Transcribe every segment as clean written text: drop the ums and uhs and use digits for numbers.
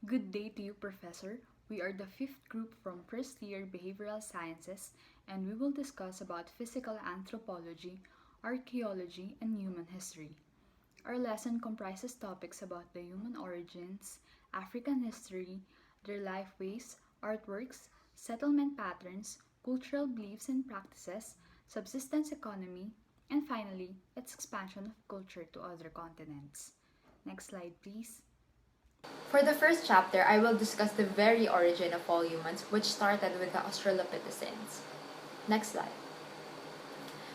Good day to you, Professor. We are the fifth group from first year Behavioral Sciences, and we will discuss about physical anthropology, archaeology, and human history. Our lesson comprises topics about the human origins, African history, their lifeways, artworks, settlement patterns, cultural beliefs and practices, subsistence economy, and finally, its expansion of culture to other continents. Next slide, please. For the first chapter, I will discuss the very origin of all humans, which started with the Australopithecines. Next slide.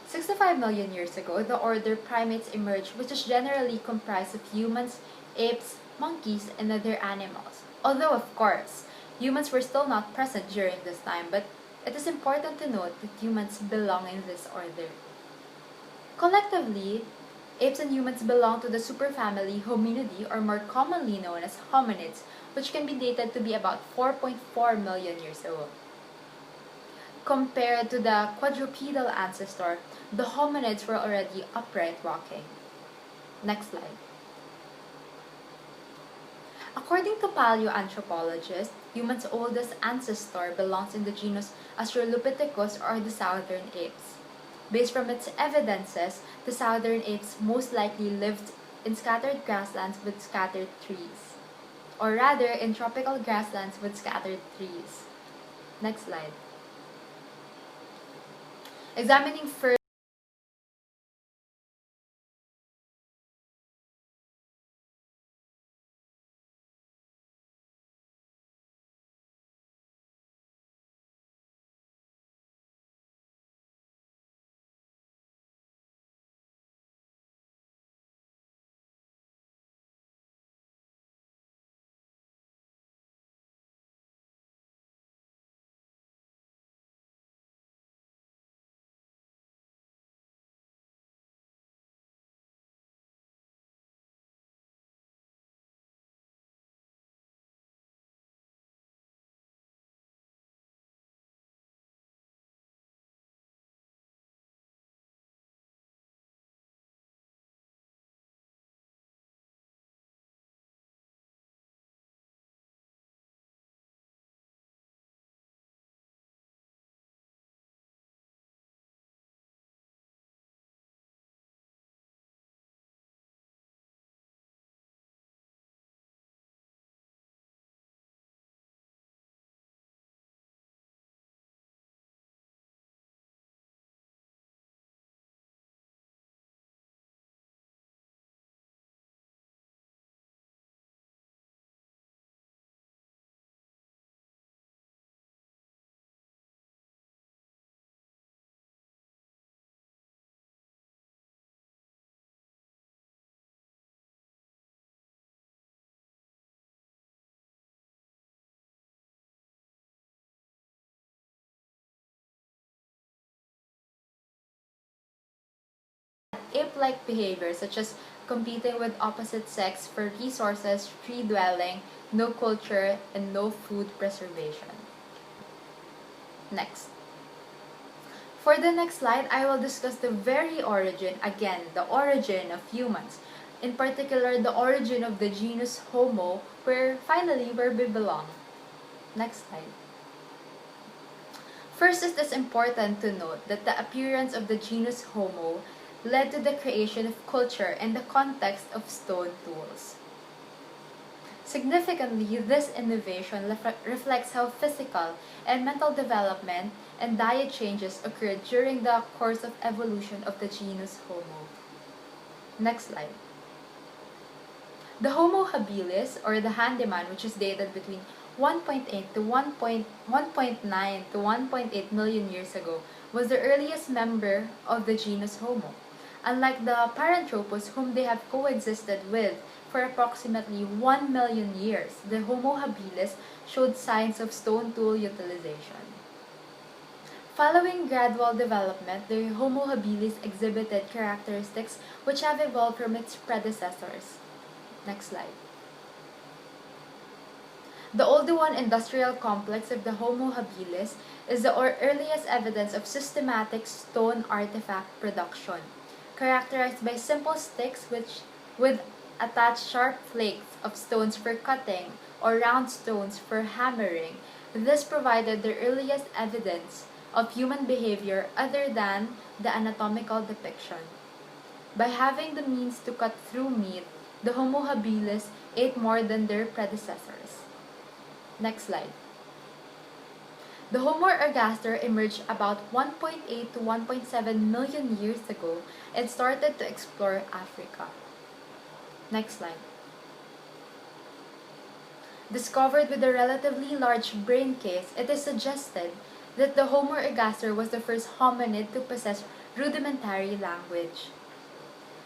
65 million years ago, the order primates emerged, which is generally comprised of humans, apes, monkeys, and other animals. Although, of course, humans were still not present during this time, but it is important to note that humans belong in this order. Collectively, apes and humans belong to the superfamily Hominidae, or more commonly known as hominids, which can be dated to be about 4.4 million years old. Compared to the quadrupedal ancestor, the hominids were already upright walking. Next slide. According to paleoanthropologists, humans' oldest ancestor belongs in the genus Australopithecus, or the southern apes. Based from its evidences, the southern apes most likely lived in scattered grasslands with scattered trees, or rather in tropical grasslands with scattered trees. Next slide. Examining further ape-like behavior such as competing with opposite sex for resources, tree dwelling, no culture, and no food preservation. Next. For the next slide, I will discuss the very origin, again, the origin of humans. In particular, the origin of the genus Homo, where we belong. Next slide. First, it is important to note that the appearance of the genus Homo led to the creation of culture in the context of stone tools. Significantly, this innovation reflects how physical and mental development and diet changes occurred during the course of evolution of the genus Homo. Next slide. The Homo habilis, or the handyman, which is dated between 1.8 to 1.9 to 1.8 million years ago, was the earliest member of the genus Homo. Unlike the Paranthropus, whom they have coexisted with for approximately 1 million years, the Homo habilis showed signs of stone tool utilization. Following gradual development, the Homo habilis exhibited characteristics which have evolved from its predecessors. Next slide. The Oldowan industrial complex of the Homo habilis is the earliest evidence of systematic stone artifact production, characterized by simple sticks with attached sharp flakes of stones for cutting or round stones for hammering. This provided the earliest evidence of human behavior other than the anatomical depiction. By having the means to cut through meat, the Homo habilis ate more than their predecessors. Next slide. The Homo ergaster emerged about 1.8 to 1.7 million years ago and started to explore Africa. Next slide. Discovered with a relatively large brain case, it is suggested that the Homo ergaster was the first hominid to possess rudimentary language.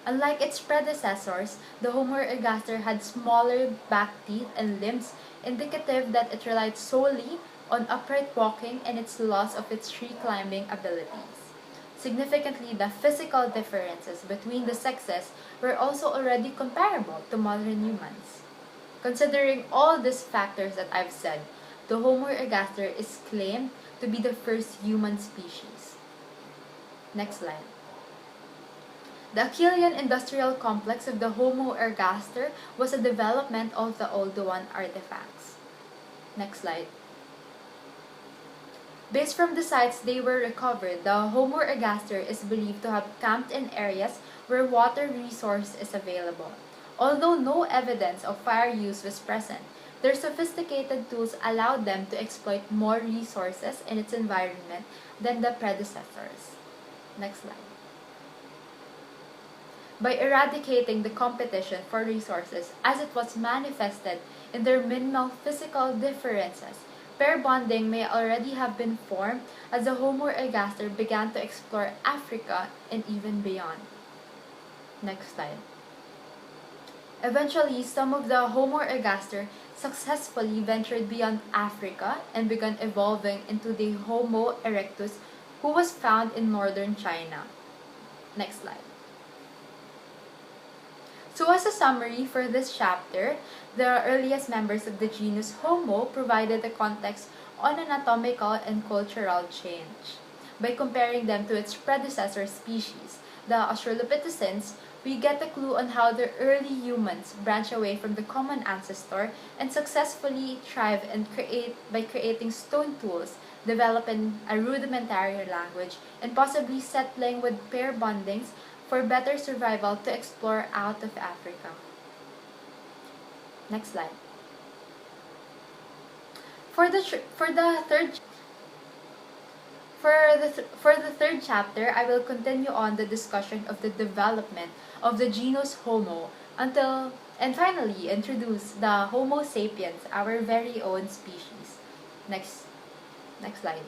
Unlike its predecessors, the Homo ergaster had smaller back teeth and limbs, indicative that it relied solely on upright walking and its loss of its tree climbing abilities. Significantly, the physical differences between the sexes were also already comparable to modern humans. Considering all these factors that I've said, the Homo ergaster is claimed to be the first human species. Next slide. The Acheulean industrial complex of the Homo ergaster was a development of the Oldowan artifacts. Next slide. Based from the sites they were recovered, the Homo ergaster is believed to have camped in areas where water resource is available. Although no evidence of fire use was present, their sophisticated tools allowed them to exploit more resources in its environment than the predecessors. Next slide. By eradicating the competition for resources as it was manifested in their minimal physical differences, pair bonding may already have been formed as the Homo ergaster began to explore Africa and even beyond. Next slide. Eventually, some of the Homo ergaster successfully ventured beyond Africa and began evolving into the Homo erectus, who was found in northern China. Next slide. So as a summary for this chapter, the earliest members of the genus Homo provided the context on anatomical and cultural change. By comparing them to its predecessor species, the Australopithecines, we get a clue on how the early humans branch away from the common ancestor and successfully thrive and by creating stone tools, developing a rudimentary language, and possibly settling with pair bondings for better survival to explore out of Africa. Next slide. For the third chapter, I will continue on the discussion of the development of the genus Homo and finally introduce the Homo sapiens, our very own species. Next slide.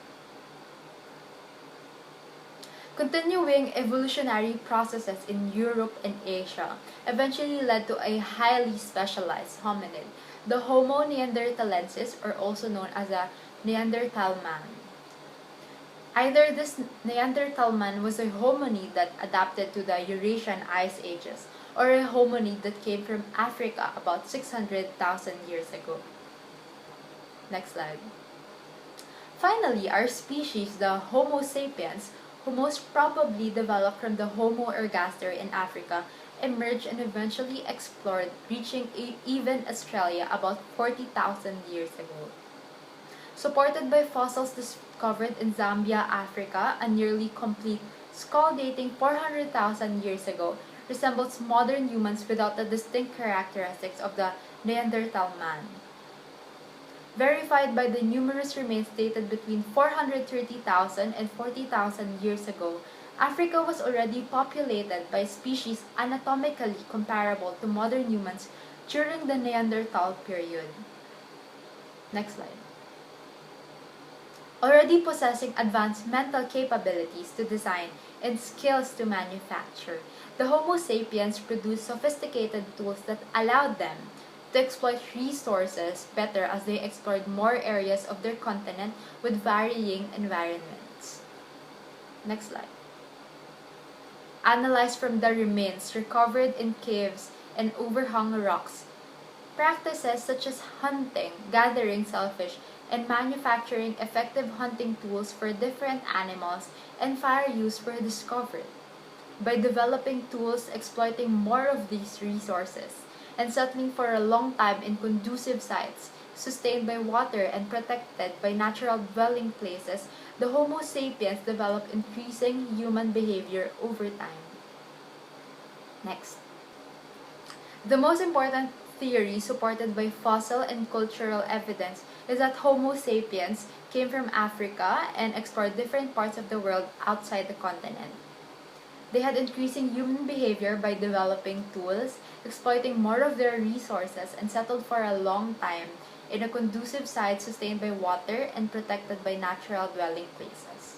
Continuing evolutionary processes in Europe and Asia eventually led to a highly specialized hominid, the Homo neanderthalensis, or also known as a Neanderthal man. Either this Neanderthal man was a hominid that adapted to the Eurasian ice ages, or a hominid that came from Africa about 600,000 years ago. Next slide. Finally, our species, the Homo sapiens, who most probably developed from the Homo ergaster in Africa, emerged and eventually explored, reaching even Australia about 40,000 years ago. Supported by fossils discovered in Zambia, Africa, a nearly complete skull dating 400,000 years ago resembles modern humans without the distinct characteristics of the Neanderthal man. Verified by the numerous remains dated between 430,000 and 40,000 years ago, Africa was already populated by species anatomically comparable to modern humans during the Neanderthal period. Next slide. Already possessing advanced mental capabilities to design and skills to manufacture, the Homo sapiens produced sophisticated tools that allowed them to exploit resources better as they explored more areas of their continent with varying environments. Next slide. Analyzed from the remains recovered in caves and overhung rocks, practices such as hunting, gathering shellfish, and manufacturing effective hunting tools for different animals and fire use were discovered. By developing tools exploiting more of these resources, and settling for a long time in conducive sites, sustained by water and protected by natural dwelling places, the Homo sapiens developed increasing human behavior over time. Next. The most important theory supported by fossil and cultural evidence is that Homo sapiens came from Africa and explored different parts of the world outside the continent. They had increasing human behavior by developing tools, exploiting more of their resources, and settled for a long time in a conducive site sustained by water and protected by natural dwelling places.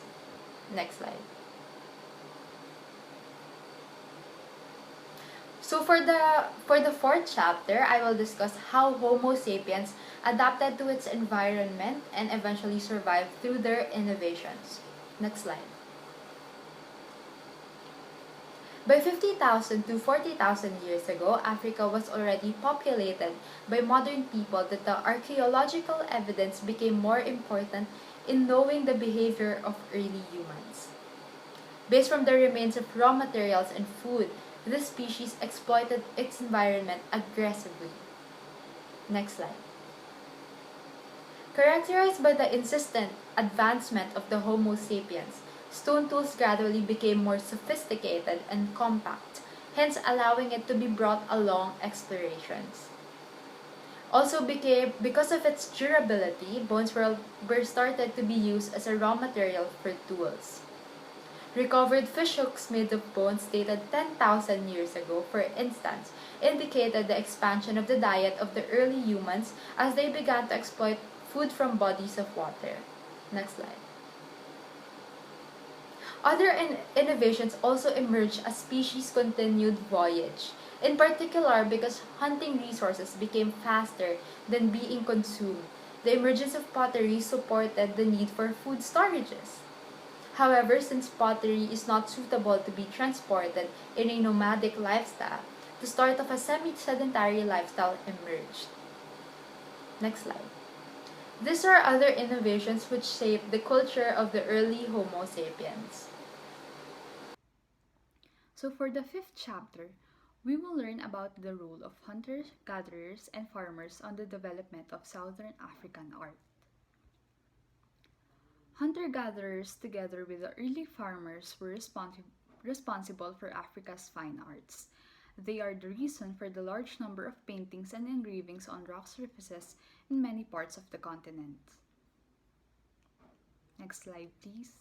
Next slide. So for the fourth chapter, I will discuss how Homo sapiens adapted to its environment and eventually survived through their innovations. Next slide. By 50,000 to 40,000 years ago, Africa was already populated by modern people that the archaeological evidence became more important in knowing the behavior of early humans. Based from the remains of raw materials and food, this species exploited its environment aggressively. Next slide. Characterized by the insistent advancement of the Homo sapiens, stone tools gradually became more sophisticated and compact, hence allowing it to be brought along explorations. Also because of its durability, bones were started to be used as a raw material for tools. Recovered fish hooks made of bones dated 10,000 years ago, for instance, indicated the expansion of the diet of the early humans as they began to exploit food from bodies of water. Next slide. Other innovations also emerged as species continued voyage, in particular because hunting resources became faster than being consumed. The emergence of pottery supported the need for food storages. However, since pottery is not suitable to be transported in a nomadic lifestyle, the start of a semi-sedentary lifestyle emerged. Next slide. These are other innovations which shaped the culture of the early Homo sapiens. So for the fifth chapter, we will learn about the role of hunters, gatherers, and farmers on the development of Southern African art. Hunter-gatherers, together with the early farmers, were responsible for Africa's fine arts. They are the reason for the large number of paintings and engravings on rock surfaces in many parts of the continent. Next slide, please.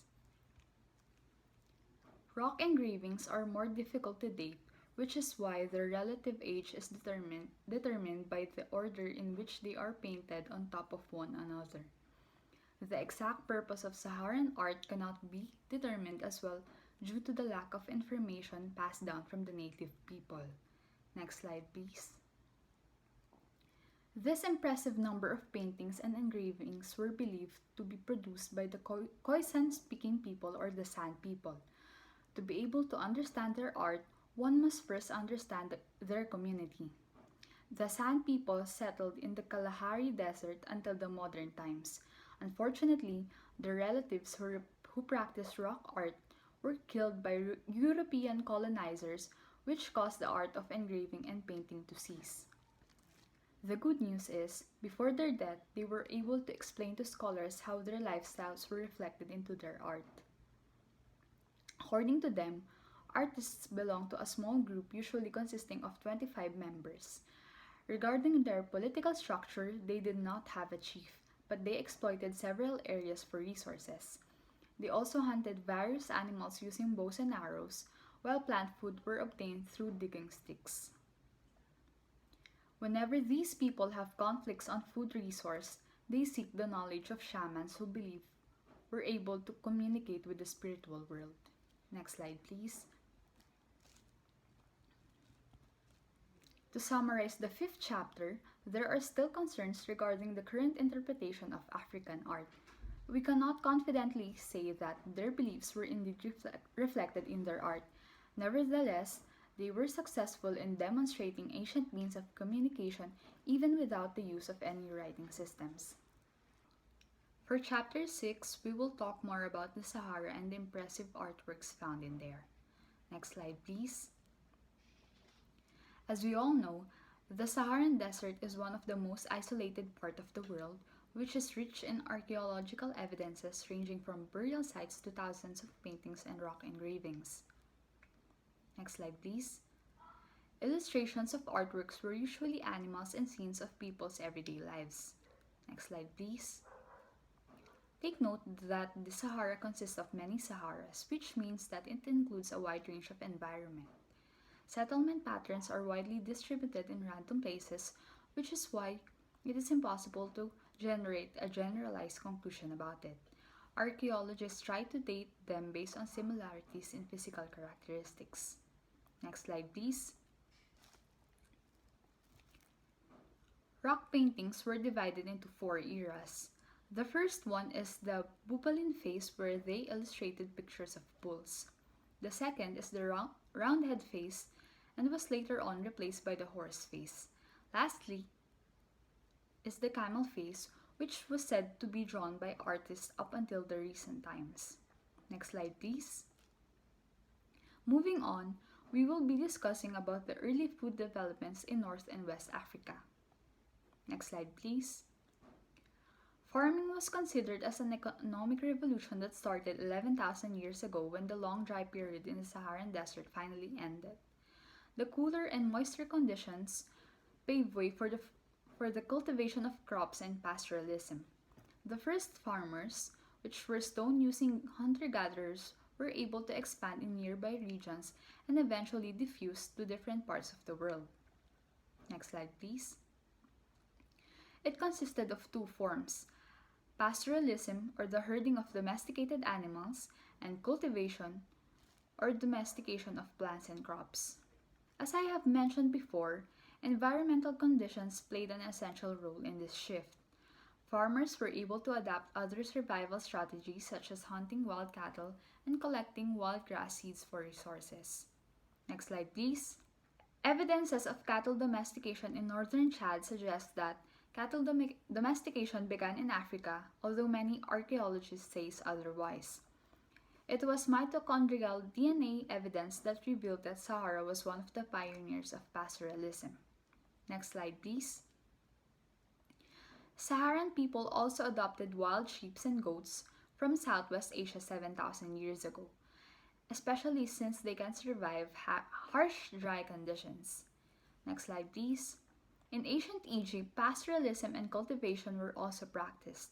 Rock engravings are more difficult to date, which is why their relative age is determined by the order in which they are painted on top of one another. The exact purpose of Saharan art cannot be determined as well due to the lack of information passed down from the native people. Next slide, please. This impressive number of paintings and engravings were believed to be produced by the Khoisan-speaking people or the San people. To be able to understand their art, one must first understand their community. The San people settled in the Kalahari Desert until the modern times. Unfortunately, their relatives who practiced rock art were killed by European colonizers, which caused the art of engraving and painting to cease. The good news is, before their death, they were able to explain to scholars how their lifestyles were reflected into their art. According to them, artists belong to a small group usually consisting of 25 members. Regarding their political structure, they did not have a chief, but they exploited several areas for resources. They also hunted various animals using bows and arrows, while plant food were obtained through digging sticks. Whenever these people have conflicts on food resource, they seek the knowledge of shamans who believe were able to communicate with the spiritual world. Next slide, please. To summarize the fifth chapter, there are still concerns regarding the current interpretation of African art. We cannot confidently say that their beliefs were indeed reflected in their art. Nevertheless, they were successful in demonstrating ancient means of communication even without the use of any writing systems. For Chapter 6, we will talk more about the Sahara and the impressive artworks found in there. Next slide, please. As we all know, The Saharan Desert is one of the most isolated part of the world, which is rich in archaeological evidences ranging from burial sites to thousands of paintings and rock engravings. Next slide, please. Illustrations of artworks were usually animals and scenes of people's everyday lives. Next slide, please. Take note that the Sahara consists of many Saharas, which means that it includes a wide range of environment. Settlement patterns are widely distributed in random places, which is why it is impossible to generate a generalized conclusion about it. Archaeologists try to date them based on similarities in physical characteristics. Next slide, please. Rock paintings were divided into 4 eras. The first one is the Bupalin phase, where they illustrated pictures of bulls. The second is the Roundhead phase and was later on replaced by the horse phase. Lastly is the camel phase, which was said to be drawn by artists up until the recent times. Next slide, please. Moving on, we will be discussing about the early food developments in North and West Africa. Next slide, please. Farming was considered as an economic revolution that started 11,000 years ago when the long dry period in the Saharan Desert finally ended. The cooler and moister conditions paved way for the cultivation of crops and pastoralism. The first farmers, which were stone-using hunter-gatherers, were able to expand in nearby regions and eventually diffuse to different parts of the world. Next slide, please. It consisted of 2 forms: pastoralism, or the herding of domesticated animals, and cultivation, or domestication of plants and crops. As I have mentioned before, environmental conditions played an essential role in this shift. Farmers were able to adapt other survival strategies such as hunting wild cattle and collecting wild grass seeds for resources. Next slide, please. Evidences of cattle domestication in northern Chad suggest that cattle domestication began in Africa, although many archaeologists say otherwise. It was mitochondrial DNA evidence that revealed that Sahara was one of the pioneers of pastoralism. Next slide, please. Saharan people also adopted wild sheep and goats from Southwest Asia 7,000 years ago, especially since they can survive harsh dry conditions. Next slide, please. In ancient Egypt, pastoralism and cultivation were also practiced.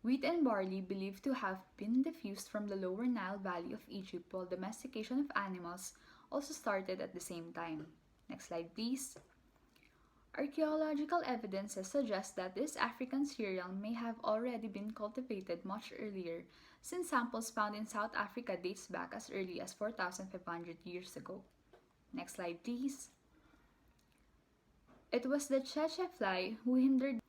Wheat and barley believed to have been diffused from the lower Nile Valley of Egypt, while domestication of animals also started at the same time. Next slide, please. Archaeological evidences suggest that this African cereal may have already been cultivated much earlier, since samples found in South Africa dates back as early as 4,500 years ago. Next slide, please. It was the tsetse fly who hindered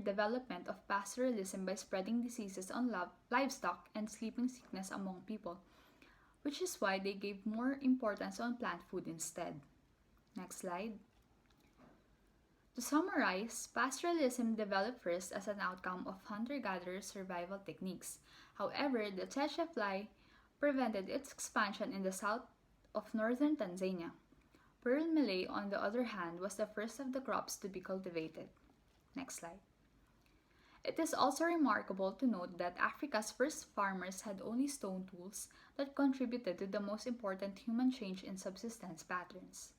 development of pastoralism by spreading diseases on livestock and sleeping sickness among people, which is why they gave more importance on plant food instead. Next slide. To summarize, pastoralism developed first as an outcome of hunter-gatherer survival techniques. However, the tsetse fly prevented its expansion in the south of northern Tanzania. Pearl millet, on the other hand, was the first of the crops to be cultivated. Next slide. It is also remarkable to note that Africa's first farmers had only stone tools that contributed to the most important human change in subsistence patterns.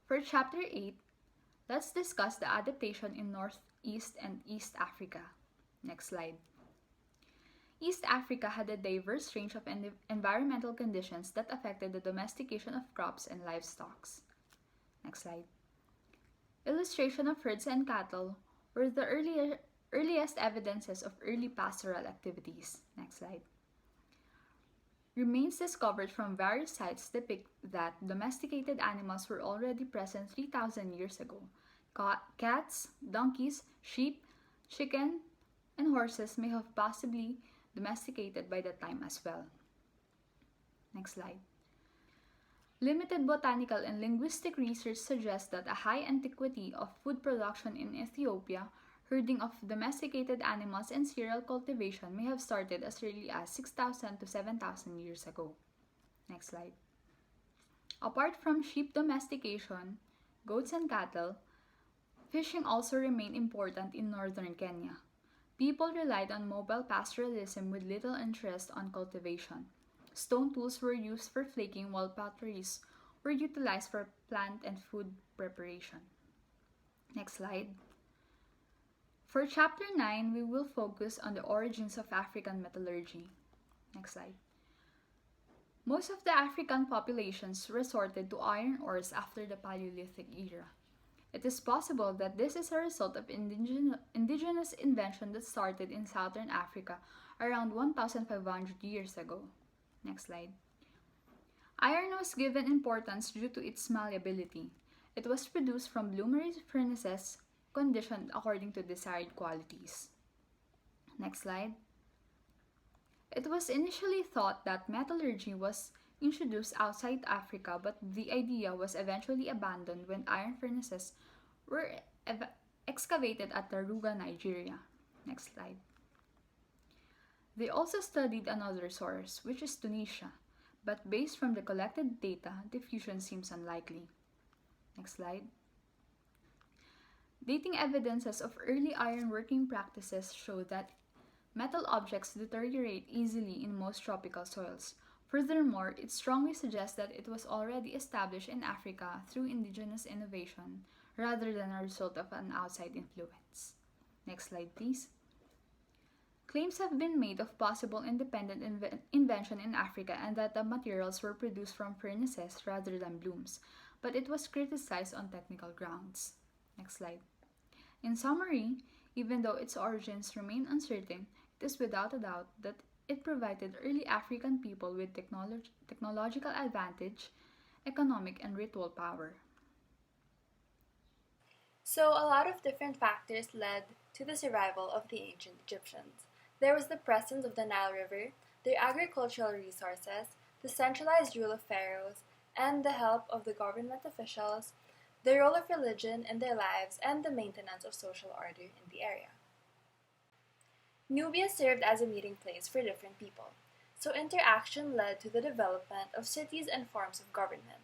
For Chapter 8, let's discuss the adaptation in Northeast and East Africa. Next slide. East Africa had a diverse range of environmental conditions that affected the domestication of crops and livestock. Next slide. Illustration of herds and cattle were the earliest evidences of early pastoral activities. Next slide. Remains discovered from various sites depict that domesticated animals were already present 3,000 years ago. Cats, donkeys, sheep, chicken, and horses may have possibly domesticated by that time as well. Next slide. Limited botanical and linguistic research suggests that a high antiquity of food production in Ethiopia, herding of domesticated animals, and cereal cultivation may have started as early as 6,000 to 7,000 years ago. Next slide. Apart from sheep domestication, goats and cattle, fishing also remained important in northern Kenya. People relied on mobile pastoralism with little interest on cultivation. Stone tools were used for flaking while potteries were utilized for plant and food preparation. Next slide. For chapter 9, we will focus on the origins of African metallurgy. Next slide. Most of the African populations resorted to iron ores after the Paleolithic era. It is possible that this is a result of indigenous invention that started in southern Africa around 1,500 years ago. Next slide. Iron was given importance due to its malleability. It was produced from bloomery furnaces conditioned according to desired qualities. Next slide. It was initially thought that metallurgy was introduced outside Africa, but the idea was eventually abandoned when iron furnaces were excavated at Taruga, Nigeria. Next slide. They also studied another source, which is Tunisia, but based from the collected data, diffusion seems unlikely. Next slide. Dating evidences of early iron working practices show that metal objects deteriorate easily in most tropical soils. Furthermore, it strongly suggests that it was already established in Africa through indigenous innovation rather than a result of an outside influence. Next slide, please. Claims have been made of possible independent invention in Africa and that the materials were produced from furnaces rather than blooms, but it was criticized on technical grounds. Next slide. In summary, even though its origins remain uncertain, it is without a doubt that it provided early African people with technological advantage, economic, and ritual power. So a lot of different factors led to the survival of the ancient Egyptians. There was the presence of the Nile River, their agricultural resources, the centralized rule of pharaohs, and the help of the government officials, the role of religion in their lives, and the maintenance of social order in the area. Nubia served as a meeting place for different people, so interaction led to the development of cities and forms of government.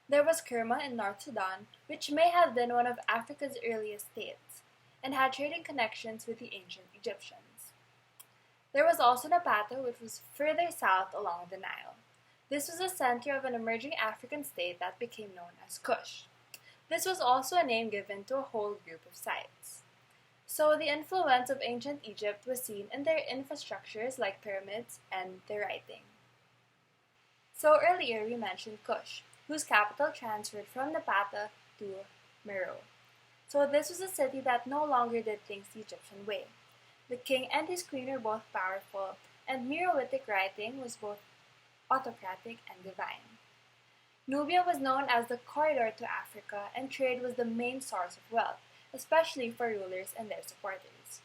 There was Kerma in North Sudan, which may have been one of Africa's earliest states, and had trading connections with the ancient Egyptians. There was also Napata, which was further south along the Nile. This was the center of an emerging African state that became known as Kush. This was also a name given to a whole group of sites. So the influence of ancient Egypt was seen in their infrastructures like pyramids and their writing. So earlier we mentioned Kush, whose capital transferred from Napata to Meroe. So this was a city that no longer did things the Egyptian way. The king and his queen were both powerful, and Meroitic writing was both autocratic and divine. Nubia was known as the corridor to Africa, and trade was the main source of wealth, especially for rulers and their supporters.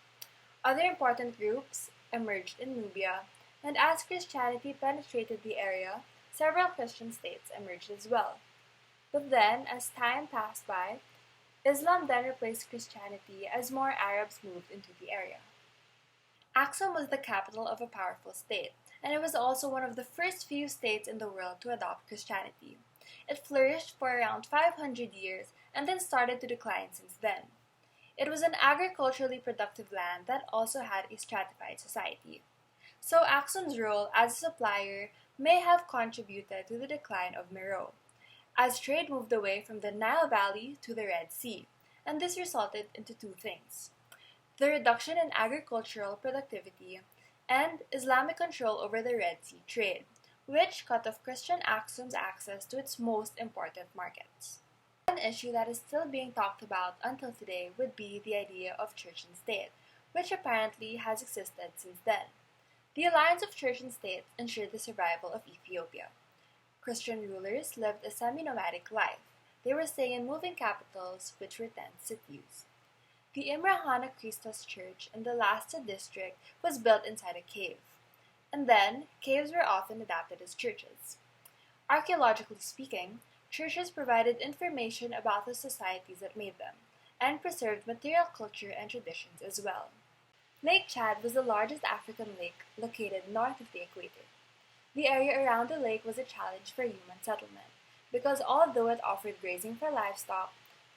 Other important groups emerged in Nubia, and as Christianity penetrated the area, several Christian states emerged as well. But then, as time passed by, Islam then replaced Christianity as more Arabs moved into the area. Axum was the capital of a powerful state, and it was also one of the first few states in the world to adopt Christianity. It flourished for around 500 years and then started to decline since then. It was an agriculturally productive land that also had a stratified society. So Axum's role as a supplier may have contributed to the decline of Meroe, as trade moved away from the Nile Valley to the Red Sea, and this resulted into two things: the reduction in agricultural productivity and Islamic control over the Red Sea trade, which cut off Christian Axum's access to its most important markets. One issue that is still being talked about until today would be the idea of church and state, which apparently has existed since then. The alliance of church and state ensured the survival of Ethiopia. Christian rulers lived a semi-nomadic life. They were staying in moving capitals, which were tent cities. The Imrahana Christos Church in the Lasta district was built inside a cave. And then, caves were often adapted as churches. Archaeologically speaking, churches provided information about the societies that made them, and preserved material culture and traditions as well. Lake Chad was the largest African lake located north of the equator. The area around the lake was a challenge for human settlement, because although it offered grazing for livestock,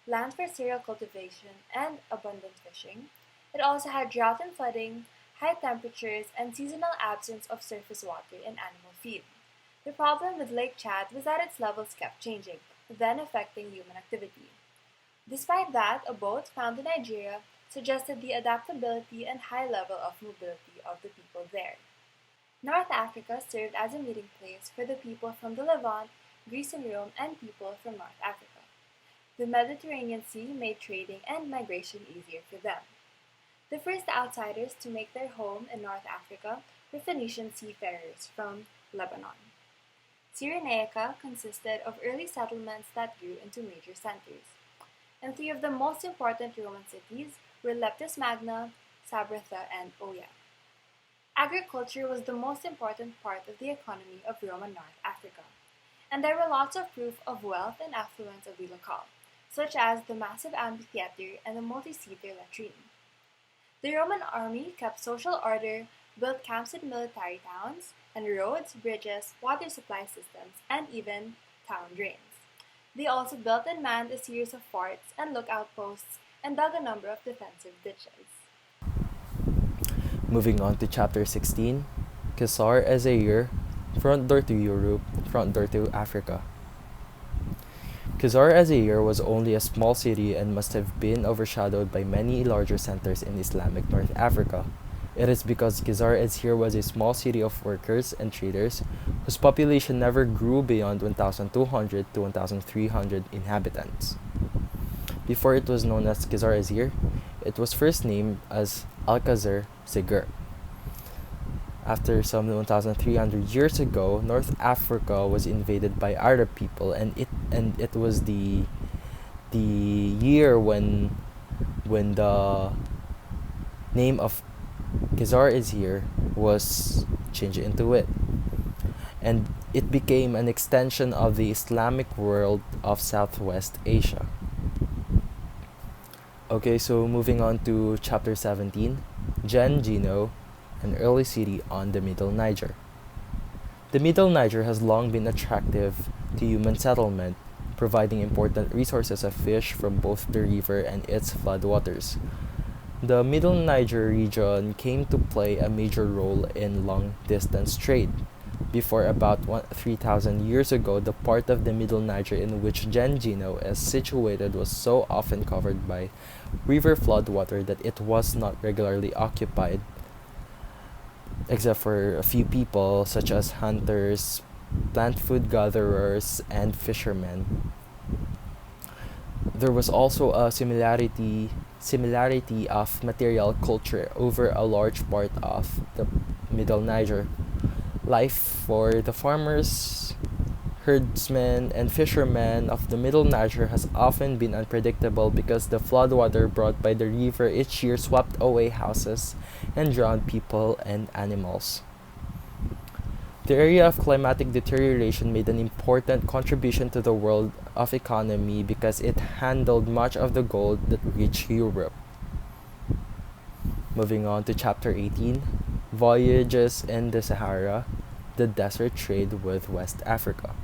land for cereal cultivation, and abundant fishing, it also had drought and flooding, high temperatures, and seasonal absence of surface water and animal feed. The problem with Lake Chad was that its levels kept changing, then affecting human activity. Despite that, a boat found in Nigeria suggested the adaptability and high level of mobility of the people there. North Africa served as a meeting place for the people from the Levant, Greece and Rome, and people from North Africa. The Mediterranean Sea made trading and migration easier for them. The first outsiders to make their home in North Africa were Phoenician seafarers from Lebanon. Cyrenaica consisted of early settlements that grew into major centers, and three of the most important Roman cities were Leptis Magna, Sabratha, and Oia. Agriculture was the most important part of the economy of Roman North Africa, and there were lots of proof of wealth and affluence of the locale, such as the massive amphitheater and the multi-seater latrine. The Roman army kept social order, built camps in military towns, and roads, bridges, water supply systems, and even town drains. They also built and manned a series of forts and lookout posts and dug a number of defensive ditches. Moving on to chapter 16, Kisar as a year, front door to Europe, front door to Africa. Kisar as a year was only a small city and must have been overshadowed by many larger centers in Islamic North Africa. It is because Kisar Ezhir was a small city of workers and traders whose population never grew beyond 1,200 to 1,300 inhabitants. Before it was known as Kisar Ezhir, it was first named as Alcazar Segur. After some 1,300 years ago, North Africa was invaded by Arab people, and it was the year when the name of Kisar Ezhir was changed into it, and it became an extension of the Islamic world of Southwest Asia. Okay, so moving on to chapter 17, Gen Gino, an early city on the Middle Niger. The Middle Niger has long been attractive to human settlement, providing important resources of fish from both the river and its floodwaters. The Middle Niger region came to play a major role in long-distance trade. Before about 3,000 years ago, the part of the Middle Niger in which Gen Gino is situated was so often covered by river floodwater that it was not regularly occupied, except for a few people such as hunters, plant food gatherers, and fishermen. There was also a similarity of material culture over a large part of the Middle Niger. Life for the farmers, herdsmen, and fishermen of the Middle Niger has often been unpredictable because the floodwater brought by the river each year swept away houses and drowned people and animals. The area of climatic deterioration made an important contribution to the world of economy because it handled much of the gold that reached Europe. Moving on to chapter 18, Voyages in the Sahara, the desert trade with West Africa.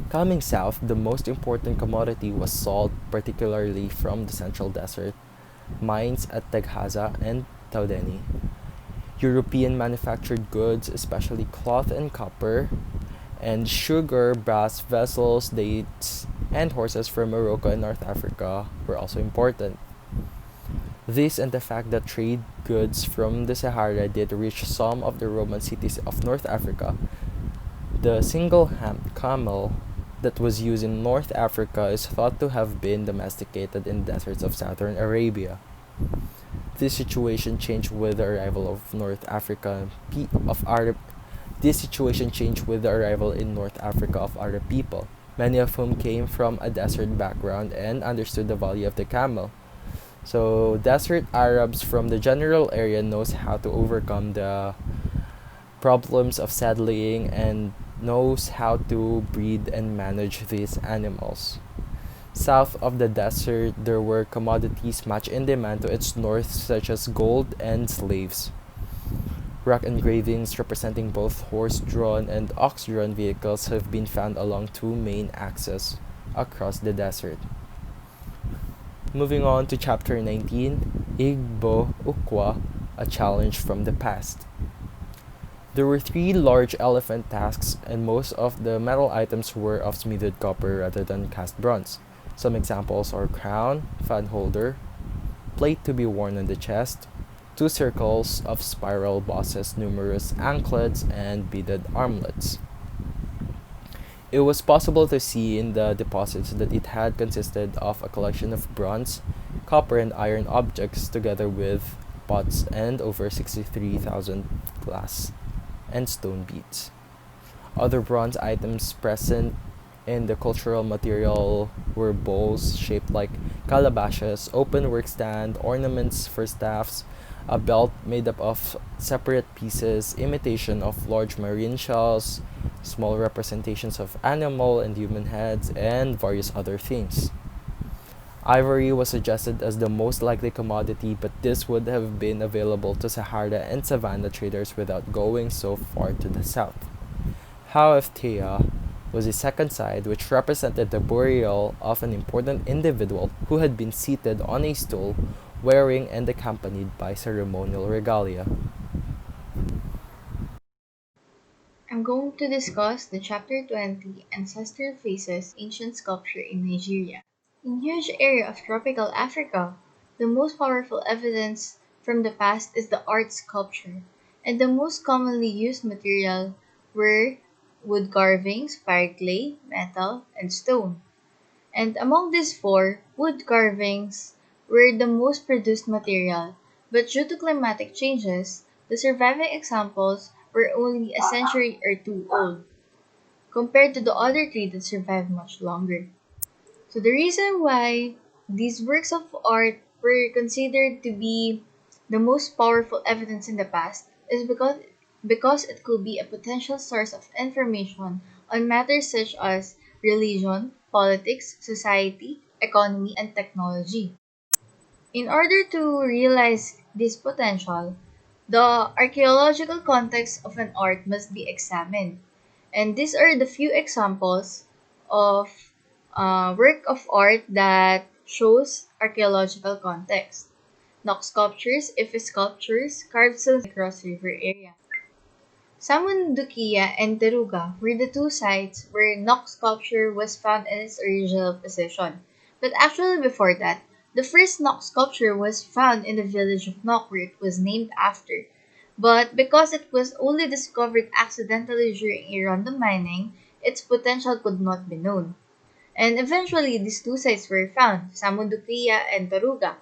Coming south, the most important commodity was salt, particularly from the central desert, mines at Teghaza and Taudeni. European manufactured goods, especially cloth and copper, and sugar, brass vessels, dates, and horses from Morocco and North Africa were also important. This and the fact that trade goods from the Sahara did reach some of the Roman cities of North Africa. The single camel that was used in North Africa is thought to have been domesticated in deserts of southern Arabia. This situation changed with the arrival of This situation changed with the arrival in North Africa of Arab people, many of whom came from a desert background and understood the value of the camel. So desert Arabs from the general area knows how to overcome the problems of settling and knows how to breed and manage these animals. South of the desert, there were commodities much in demand to its north, such as gold and slaves. Rock engravings representing both horse-drawn and ox-drawn vehicles have been found along two main axes across the desert. Moving on to chapter 19, Igbo Ukwa, a challenge from the past. There were three large elephant tusks, and most of the metal items were of smeared copper rather than cast bronze. Some examples are crown, fan holder, plate to be worn on the chest, two circles of spiral bosses, numerous anklets, and beaded armlets. It was possible to see in the deposits that it had consisted of a collection of bronze, copper, and iron objects together with pots and over 63,000 glass and stone beads. Other bronze items present in the cultural material were bowls shaped like calabashes, open workstand, ornaments for staffs, a belt made up of separate pieces, imitation of large marine shells, small representations of animal and human heads, and various other things. Ivory was suggested as the most likely commodity, but this would have been available to Sahara and Savannah traders without going so far to the south. Haueftea was a second side which represented the burial of an important individual who had been seated on a stool, wearing and accompanied by ceremonial regalia. I'm going to discuss the chapter 20 Ancestral Faces Ancient Sculpture in Nigeria. In huge area of tropical Africa, the most powerful evidence from the past is the art sculpture, and the most commonly used material were wood carvings, fire clay, metal, and stone. And among these four, wood carvings were the most produced material, but due to climatic changes, the surviving examples were only a century or two old, compared to the other three that survived much longer. So the reason why these works of art were considered to be the most powerful evidence in the past is because it could be a potential source of information on matters such as religion, politics, society, economy, and technology. In order to realize this potential, the archaeological context of an art must be examined. And these are the few examples of work of art that shows archaeological context. Knock sculptures, Ife sculptures, carved stones across river area. Samundukia and Teruga were the two sites where Nok sculpture was found in its original position. But actually before that, the first Nok sculpture was found in the village of Nok where it was named after. But because it was only discovered accidentally during a random mining, its potential could not be known. And eventually these two sites were found, Samundukia and Taruga.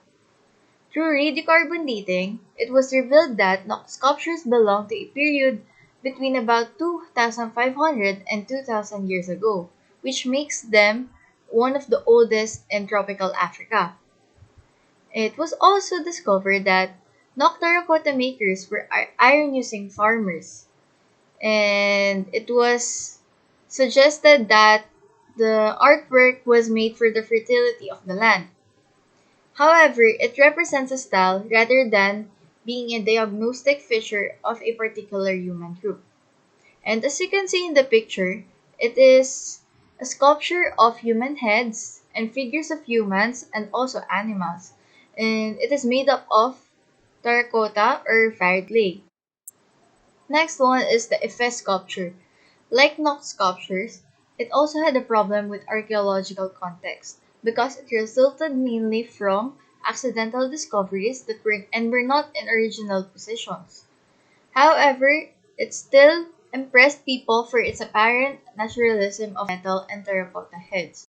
Through radiocarbon dating, it was revealed that Nok sculptures belong to a period between about 2,500 and 2,000 years ago, which makes them one of the oldest in tropical Africa. It was also discovered that Nok terracotta makers were iron-using farmers, and it was suggested that the artwork was made for the fertility of the land. However, it represents a style rather than being a diagnostic feature of a particular human group. And as you can see in the picture, it is a sculpture of human heads and figures of humans and also animals. And it is made up of terracotta or fire clay. Next one is the Ife sculpture. Like Nok sculptures, it also had a problem with archaeological context because it resulted mainly from accidental discoveries that were not in original positions. However, it still impressed people for its apparent naturalism of metal and terracotta heads.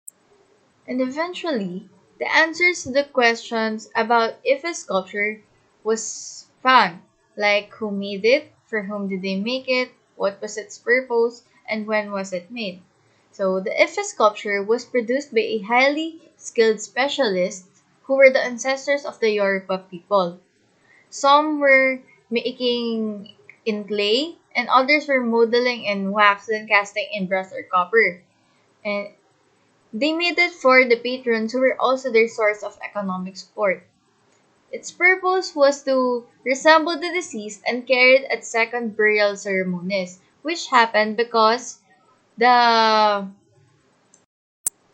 And eventually, the answers to the questions about if a sculpture was found, like who made it, for whom did they make it, what was its purpose, and when was it made. So the Ife sculpture was produced by a highly skilled specialist who were the ancestors of the Yoruba people. Some were making in clay, and others were modeling in wax and casting in brass or copper. And they made it for the patrons who were also their source of economic support. Its purpose was to resemble the deceased and carried at second burial ceremonies, which happened because the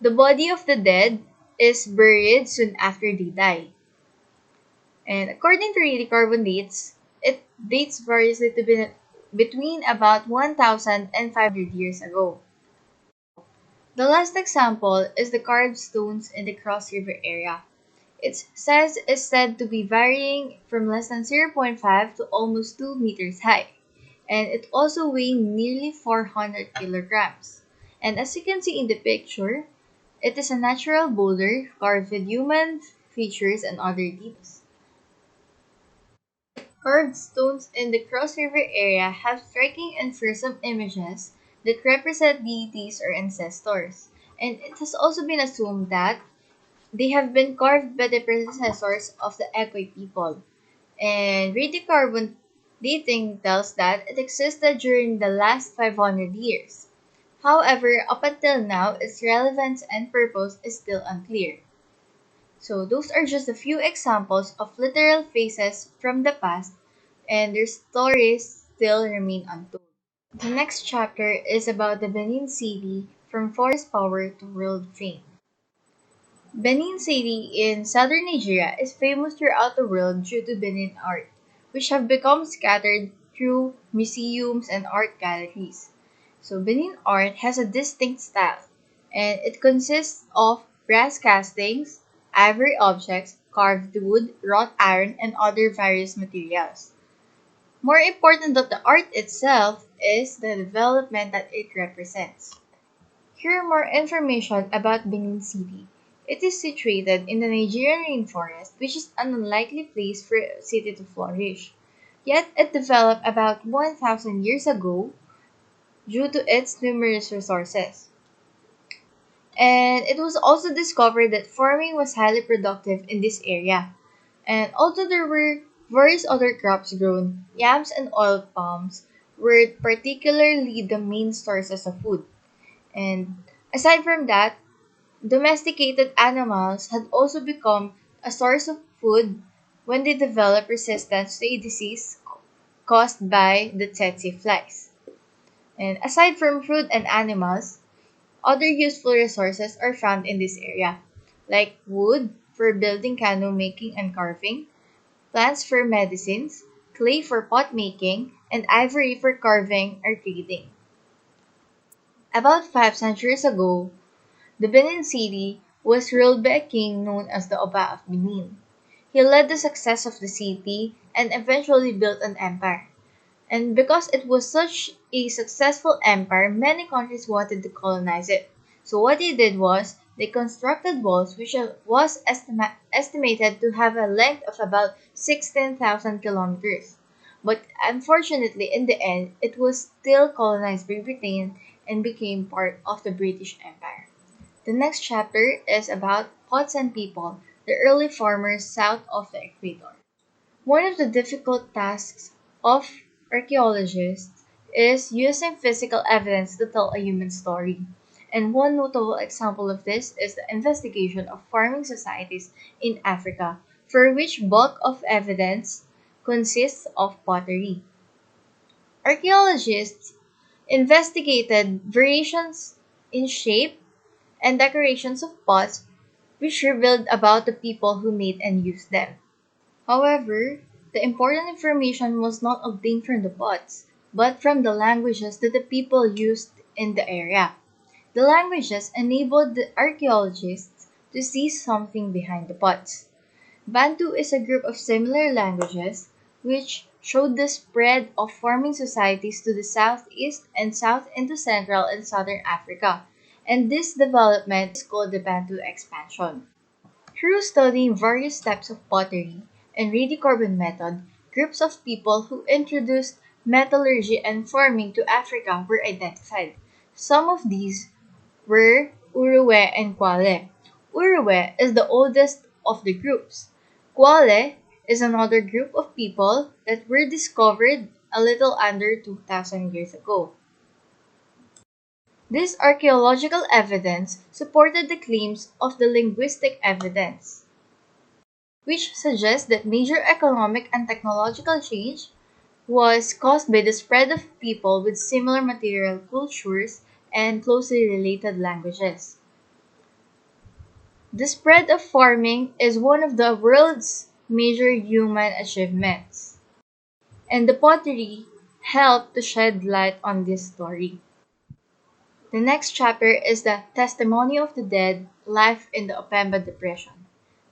the body of the dead is buried soon after they die. And according to radiocarbon dates, it dates variously to be between about 1,000 and 500 years ago. The last example is the carved stones in the Cross River area. Its size is said to be varying from less than zero point 0.5 to almost 2 meters high, and it also weighing nearly 400 kilograms. And as you can see in the picture, it is a natural boulder carved with human features and other details. Carved stones in the Cross River area have striking and fearsome images that represent deities or ancestors, and it has also been assumed that they have been carved by the predecessors of the Equi people. And radiocarbon dating tells that it existed during the last 500 years. However, up until now, its relevance and purpose is still unclear. So, those are just a few examples of literal faces from the past, and their stories still remain untold. The next chapter is about the Benin City from forest power to world fame. Benin City in southern Nigeria is famous throughout the world due to Benin art, which have become scattered through museums and art galleries. So Benin art has a distinct style, and it consists of brass castings, ivory objects, carved wood, wrought iron, and other various materials. More important than the art itself is the development that it represents. Here are more information about Benin City. It is situated in the Nigerian rainforest, which is an unlikely place for a city to flourish. Yet it developed about 1,000 years ago due to its numerous resources. And it was also discovered that farming was highly productive in this area. And although there were various other crops grown, yams and oil palms were particularly the main sources of food. And aside from that, domesticated animals had also become a source of food when they developed resistance to a disease caused by the tsetse flies. And aside from fruit and animals, other useful resources are found in this area, like wood for building canoe making and carving, plants for medicines, clay for pot making, and ivory for carving or trading. About 5 centuries ago, the Benin city was ruled by a king known as the Oba of Benin. He led the success of the city and eventually built an empire. And because it was such a successful empire, many countries wanted to colonize it. So what they did was they constructed walls which was estimated to have a length of about 16,000 kilometers. But unfortunately, in the end, it was still colonized by Britain and became part of the British Empire. The next chapter is about pots and people, the early farmers south of the equator. One of the difficult tasks of archaeologists is using physical evidence to tell a human story. And one notable example of this is the investigation of farming societies in Africa, for which bulk of evidence consists of pottery. Archaeologists investigated variations in shape and decorations of pots which revealed about the people who made and used them. However, the important information was not obtained from the pots, but from the languages that the people used in the area. The languages enabled the archaeologists to see something behind the pots. Bantu is a group of similar languages which showed the spread of farming societies to the southeast and south into central and southern Africa, and this development is called the Bantu expansion. Through studying various types of pottery and radiocarbon method, groups of people who introduced metallurgy and farming to Africa were identified. Some of these were Uruwe and Kwale. Uruwe is the oldest of the groups. Kwale is another group of people that were discovered a little under 2,000 years ago. This archaeological evidence supported the claims of the linguistic evidence. which suggests that major economic and technological change was caused by the spread of people with similar material cultures and closely related languages. The spread of farming is one of the world's major human achievements, and the pottery helped to shed light on this story. The next chapter is the Testimony of the Dead, Life in the Opemba Depression.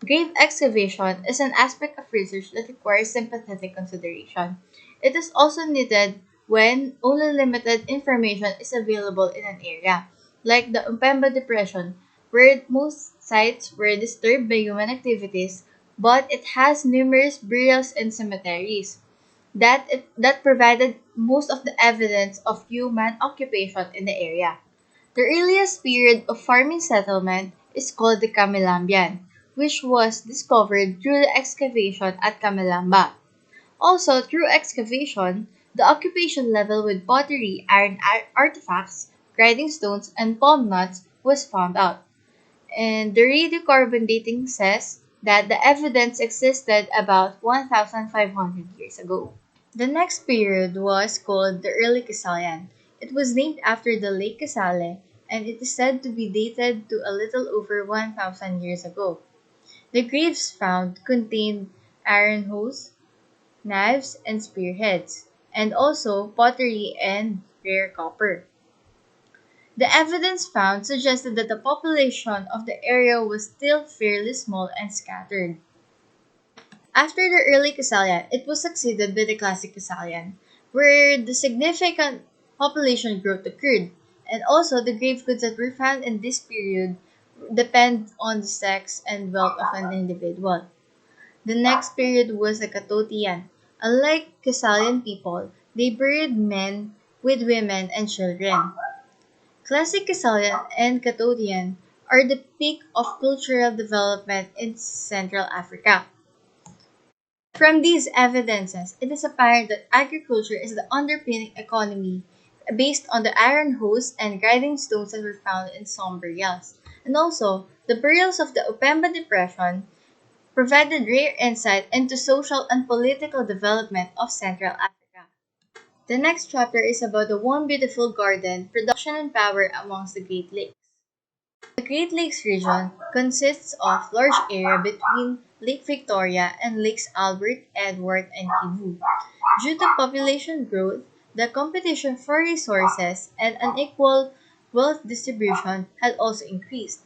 Grave excavation is an aspect of research that requires sympathetic consideration. It is also needed when only limited information is available in an area, like the Upemba Depression, where most sites were disturbed by human activities, but it has numerous burials and cemeteries that provided most of the evidence of human occupation in the area. The earliest period of farming settlement is called the Kamilambian, which was discovered through the excavation at Kamilamba. Also, through excavation, the occupation level with pottery, iron artifacts, grinding stones, and palm nuts was found out. And the radiocarbon dating says that the evidence existed about 1,500 years ago. The next period was called the Early Casalian. It was named after the Lake Casale, and it is said to be dated to a little over 1,000 years ago. The graves found contained iron hoes, knives, and spearheads, and also pottery and rare copper. The evidence found suggested that the population of the area was still fairly small and scattered. After the early Casalian, it was succeeded by the Classic Casalian, where the significant population growth occurred, and also the grave goods that were found in this period depend on the sex and wealth of an individual. The next period was the Katotian. Unlike Casalian people, they buried men with women and children. Classic Casalian and Katotian are the peak of cultural development in Central Africa. From these evidences, it is apparent that agriculture is the underpinning economy based on the iron hoes and grinding stones that were found in some burials. And also, the burials of the Upemba Depression provided rare insight into social and political development of Central Africa. The next chapter is about the One Beautiful Garden, production and power amongst the Great Lakes. The Great Lakes region consists of large area between Lake Victoria and Lakes Albert, Edward, and Kivu. Due to population growth, the competition for resources and unequal wealth distribution had also increased.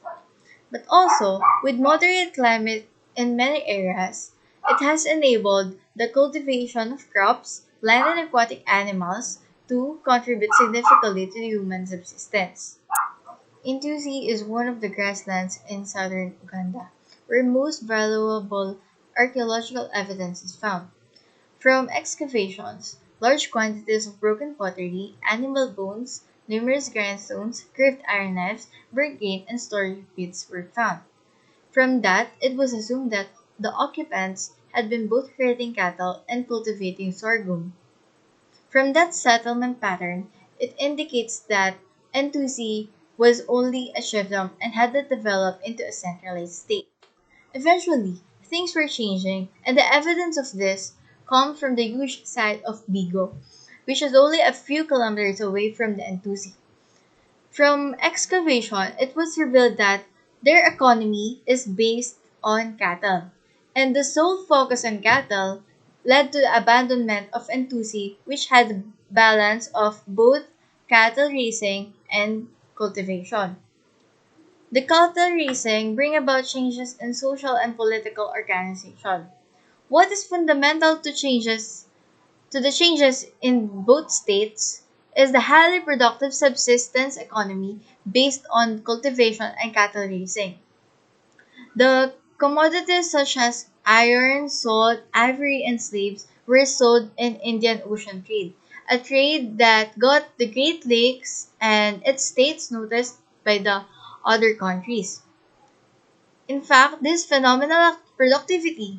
But also, with moderate climate in many areas, it has enabled the cultivation of crops, land and aquatic animals to contribute significantly to human subsistence. Intusi is one of the grasslands in southern Uganda, where most valuable archaeological evidence is found. From excavations, large quantities of broken pottery, animal bones, numerous grindstones, curved iron knives, burnt grain, and storage pits were found. From that, it was assumed that the occupants had been both herding cattle and cultivating sorghum. From that settlement pattern, it indicates that Entusi was only a chiefdom and had not developed into a centralized state. Eventually, things were changing, and the evidence of this comes from the huge site of Bigo, which is only a few kilometers away from the Entusi. From excavation, it was revealed that their economy is based on cattle, and the sole focus on cattle led to the abandonment of Entusi, which had a balance of both cattle raising and cultivation. The cattle raising bring about changes in social and political organization. What is fundamental to the changes in both states is the highly productive subsistence economy based on cultivation and cattle raising. The commodities such as iron, salt, ivory, and slaves were sold in Indian Ocean trade, a trade that got the Great Lakes and its states noticed by the other countries. In fact, this phenomenal productivity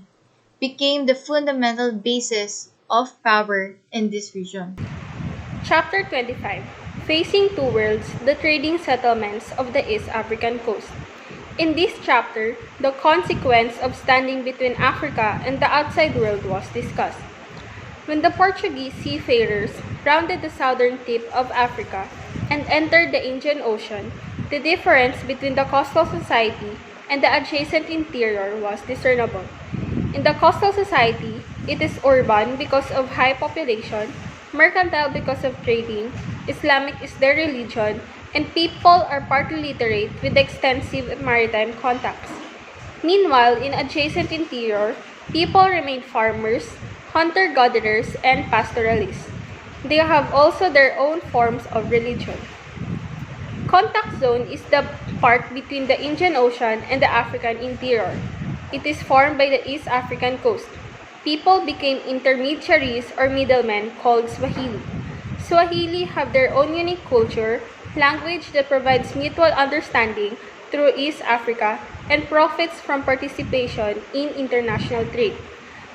became the fundamental basis of power in this region. Chapter 25, Facing Two Worlds, the Trading Settlements of the East African Coast. In this chapter, the consequence of standing between Africa and the outside world was discussed. When the Portuguese seafarers rounded the southern tip of Africa and entered the Indian Ocean, the difference between the coastal society and the adjacent interior was discernible. In the coastal society, it is urban because of high population, mercantile because of trading, Islamic is their religion, and people are partly literate with extensive maritime contacts. Meanwhile, in adjacent interior, people remain farmers, hunter-gatherers, and pastoralists. They have also their own forms of religion. Contact zone is the part between the Indian Ocean and the African interior. It is formed by the East African coast. People became intermediaries or middlemen called Swahili. Swahili have their own unique culture, language that provides mutual understanding through East Africa and profits from participation in international trade.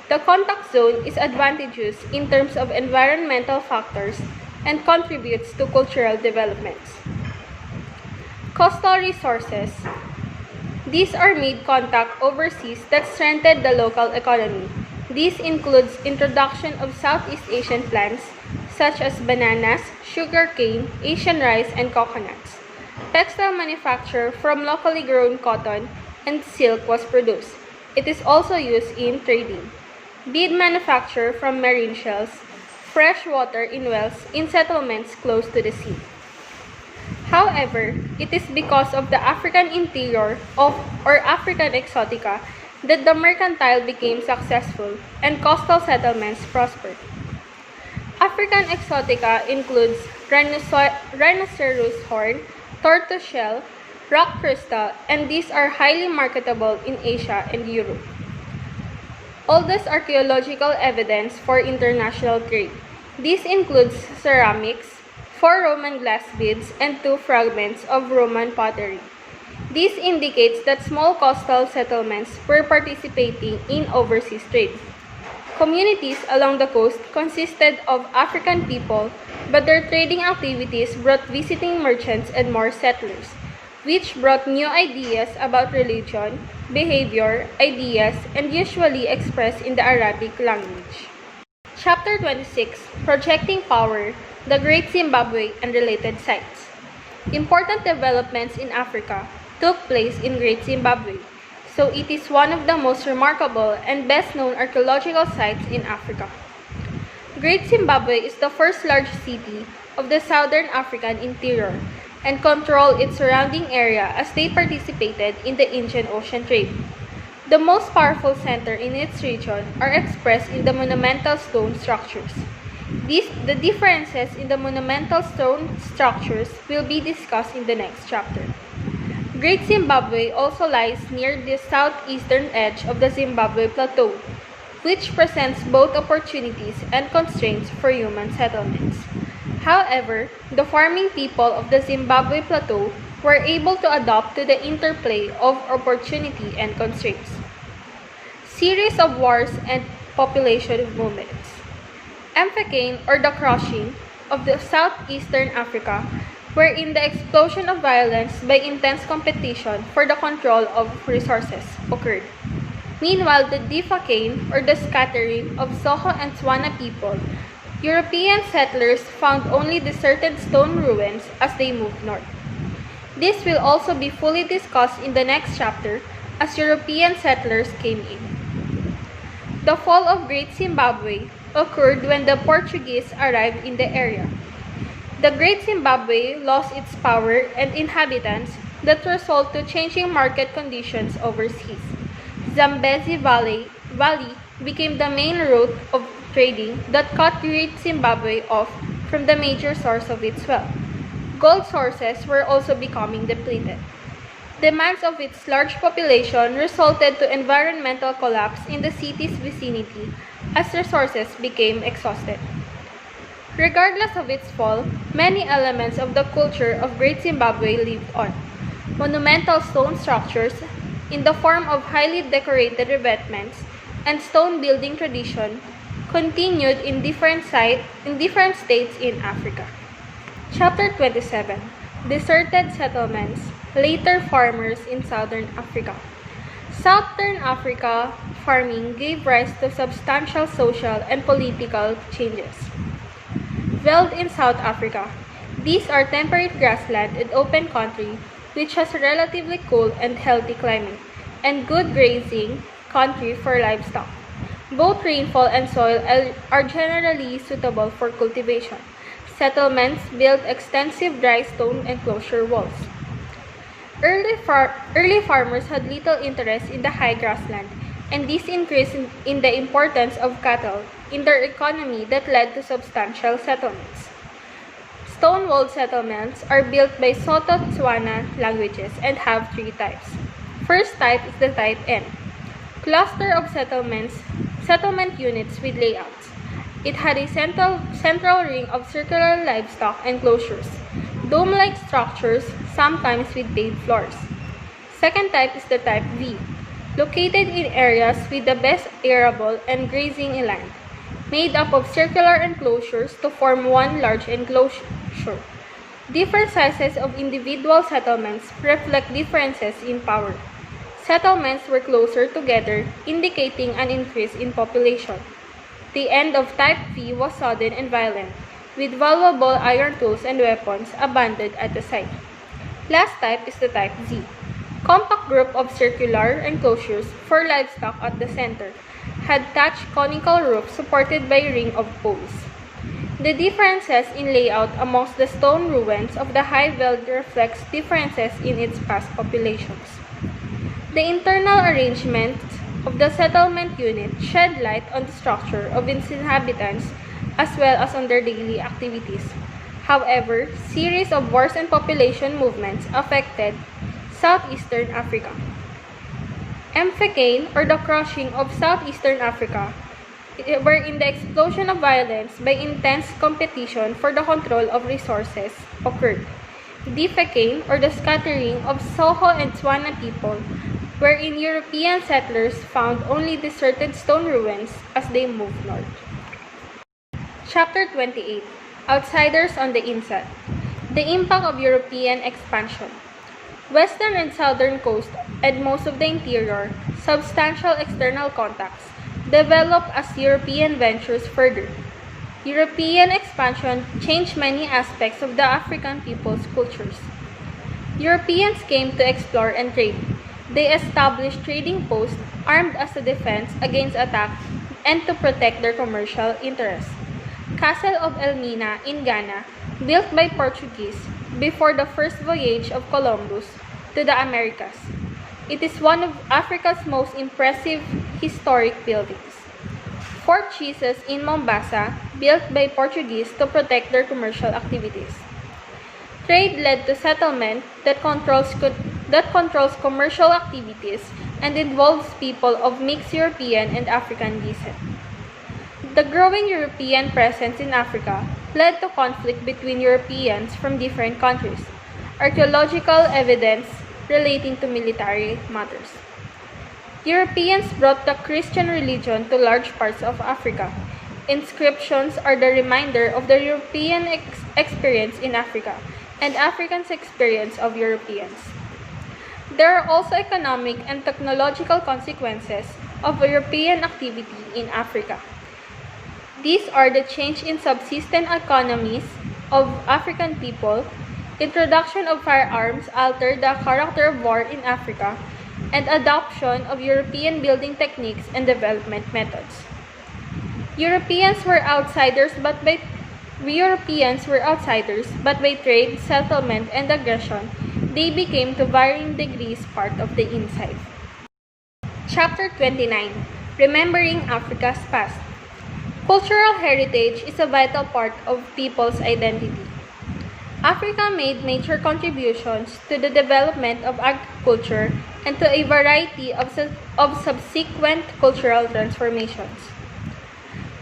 The contact zone is advantageous in terms of environmental factors and contributes to cultural developments. Coastal resources. These are made contact overseas that strengthen the local economy. This includes introduction of Southeast Asian plants such as bananas, sugarcane, Asian rice, and coconuts. Textile manufacture from locally grown cotton and silk was produced. It is also used in trading. Bead manufacture from marine shells, fresh water in wells in settlements close to the sea. However, it is because of the African interior or African exotica that the mercantile became successful and coastal settlements prospered. African exotica includes rhinoceros horn, tortoise shell, rock crystal, and these are highly marketable in Asia and Europe. Oldest archaeological evidence for international trade. This includes ceramics, 4 Roman glass beads, and 2 fragments of Roman pottery. This indicates that small coastal settlements were participating in overseas trade. Communities along the coast consisted of African people, but their trading activities brought visiting merchants and more settlers, which brought new ideas about religion, behavior, ideas, and usually expressed in the Arabic language. Chapter 26, Projecting Power, the Great Zimbabwe and Related Sites. Important developments in Africa took place in Great Zimbabwe, so it is one of the most remarkable and best-known archaeological sites in Africa. Great Zimbabwe is the first large city of the southern African interior and controlled its surrounding area as they participated in the Indian Ocean trade. The most powerful center in its region are expressed in the monumental stone structures. The differences in the monumental stone structures will be discussed in the next chapter. Great Zimbabwe also lies near the southeastern edge of the Zimbabwe Plateau, which presents both opportunities and constraints for human settlements. However, the farming people of the Zimbabwe Plateau were able to adapt to the interplay of opportunity and constraints. Series of wars and population movements. Emphacane, or the crushing, of the southeastern Africa, wherein the explosion of violence by intense competition for the control of resources occurred. Meanwhile, the defacane, or the scattering, of Soho and Swana people, European settlers found only deserted stone ruins as they moved north. This will also be fully discussed in the next chapter as European settlers came in. The fall of Great Zimbabwe occurred when the Portuguese arrived in the area. The Great Zimbabwe lost its power and inhabitants that result to changing market conditions overseas. Zambezi Valley became the main route of trading that cut Great Zimbabwe off from the major source of its wealth. Gold sources were also becoming depleted. Demands of its large population resulted to environmental collapse in the city's vicinity as resources became exhausted. Regardless of its fall, many elements of the culture of Great Zimbabwe lived on. Monumental stone structures, in the form of highly decorated revetments, and stone building tradition, continued in different states in Africa. Chapter 27, Deserted Settlements, later farmers in southern Africa. Southern Africa farming gave rise to substantial social and political changes. Veld in South Africa. These are temperate grassland and open country which has a relatively cool and healthy climate and good grazing country for livestock. Both rainfall and soil are generally suitable for cultivation. Settlements built extensive dry stone enclosure walls. Early farmers had little interest in the high grassland, and this increased in the importance of cattle in their economy that led to substantial settlements. Stone-walled settlements are built by Soto-Tswana languages and have three types. First type is the type N. Cluster of settlement units with layouts. It had a central ring of circular livestock enclosures, dome-like structures, sometimes with paved floors. Second type is the type V, located in areas with the best arable and grazing land, made up of circular enclosures to form one large enclosure. Different sizes of individual settlements reflect differences in power. Settlements were closer together, indicating an increase in population. The end of type V was sudden and violent, with valuable iron tools and weapons abandoned at the site. Last type is the type Z, compact group of circular enclosures for livestock at the center, had thatched conical roofs supported by a ring of poles. The differences in layout amongst the stone ruins of the High Veld reflects differences in its past populations. The internal arrangement of the settlement unit shed light on the structure of its inhabitants as well as on their daily activities. However, series of wars and population movements affected southeastern Africa. Mfecane, or the crushing of southeastern Africa, wherein the explosion of violence by intense competition for the control of resources occurred. Defecane, or the scattering of Soho and Tswana people, wherein European settlers found only deserted stone ruins as they moved north. Chapter 28. Outsiders on the Inset. The impact of European expansion. Western and southern coast and most of the interior, substantial external contacts, developed as European ventures further. European expansion changed many aspects of the African people's cultures. Europeans came to explore and trade. They established trading posts armed as a defense against attack and to protect their commercial interests. Castle of Elmina in Ghana, built by Portuguese before the first voyage of Columbus to the Americas. It is one of Africa's most impressive historic buildings. Fort Jesus in Mombasa, built by Portuguese to protect their commercial activities. Trade led to settlement that controls commercial activities and involves people of mixed European and African descent. The growing European presence in Africa led to conflict between Europeans from different countries. Archaeological evidence relating to military matters. Europeans brought the Christian religion to large parts of Africa. Inscriptions are the reminder of the European experience in Africa and Africans' experience of Europeans. There are also economic and technological consequences of European activity in Africa. These are the change in subsistence economies of African people, introduction of firearms altered the character of war in Africa, and adoption of European building techniques and development methods. Europeans were outsiders, but by trade, settlement, and aggression, they became to varying degrees part of the inside. Chapter 29. Remembering Africa's Past. Cultural heritage is a vital part of people's identity. Africa made major contributions to the development of agriculture and to a variety of subsequent cultural transformations.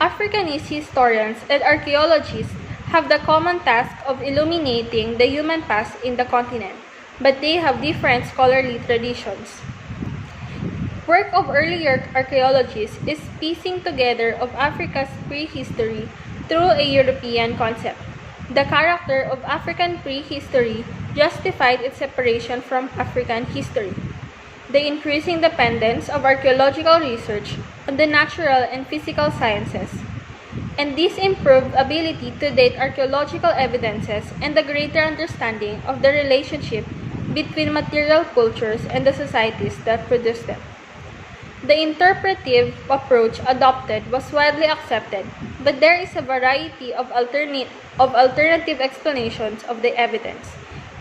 Africanist historians and archaeologists have the common task of illuminating the human past in the continent, but they have different scholarly traditions. Work of earlier archaeologists is piecing together of Africa's prehistory through a European concept. The character of African prehistory justified its separation from African history. The increasing dependence of archaeological research on the natural and physical sciences, and this improved ability to date archaeological evidences and the greater understanding of the relationship between material cultures and the societies that produced them. The interpretive approach adopted was widely accepted, but there is a variety of alternative explanations of the evidence,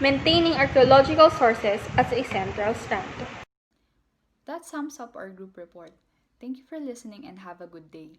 maintaining archaeological sources as a central strand. That sums up our group report. Thank you for listening and have a good day.